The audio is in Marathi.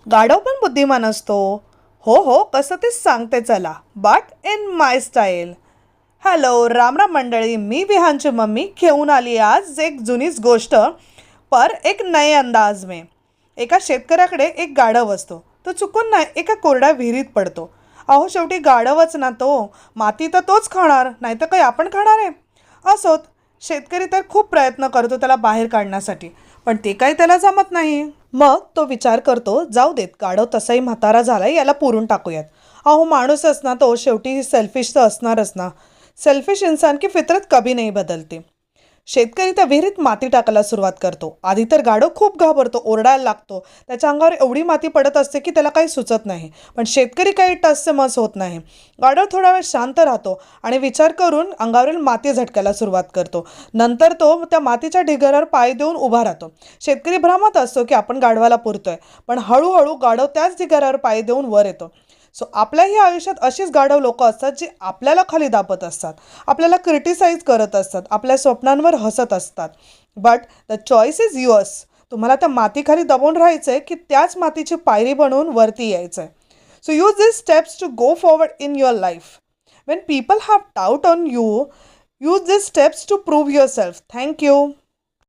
गाढव पण बुद्धिमान असतो. हो हो, कसं तेच सांगते चला, but in my style. Hello Ram Ram मंडळी, मी विहानची मम्मी घेऊन आली आज एक जुनीच गोष्ट, पर एक नए अंदाज में. एका शेतकऱ्याकडे एक गाढव असतो. तो चुकून नाही एका कोरड्या विहिरीत पडतो. अहो शेवटी गाढवच ना तो, माती तर तोच खाणार, नाही तर काही आपण खाणार आहे. असोत, शेतकरी तर खूप प्रयत्न करतो त्याला बाहेर काढण्यासाठी, पण ते काही त्याला जमत नाही. मग तो विचार करतो, जाऊ देत, गाढव तसाही म्हातारा झालाय, याला पुरून टाकूयात. अहो माणूसच ना तो, शेवटी सेल्फिश तर असणारच ना. सेल्फिश इंसान की फितरत कभी नाही बदलती. शेतकरी त्या विहिरीत माती टाकायला सुरुवात करतो. आधी तर गाढव खूप घाबरतो, ओरडायला लागतो. त्याच्या अंगावर एवढी माती पडत असते की त्याला काही सुचत नाही. पण शेतकरी काही टसमस होत नाही. गाढव थोडा वेळ शांत राहतो आणि विचार करून अंगावरील माती झटकायला सुरुवात करतो. नंतर तो त्या मातीच्या ढिगाऱ्यावर पाय देऊन उभा राहतो. शेतकरी भ्रमात असतो की आपण गाढवाला पुरतोय, पण हळूहळू गाढव त्याच ढिगाऱ्यावर पाय देऊन वर येतो. सो आपल्याही आयुष्यात अशीच गाढव लोक असतात जी आपल्याला खाली दाबत असतात, आपल्याला क्रिटिसाइज करत असतात, आपल्या स्वप्नांवर हसत असतात. But the choice is yours. तुम्हाला त्या मातीखाली दबून राहायचं आहे की त्याच मातीची पायरी बनवून वरती यायचं आहे. So use this steps to go forward in your life. When people have doubt on you, use this steps to prove yourself. Thank you.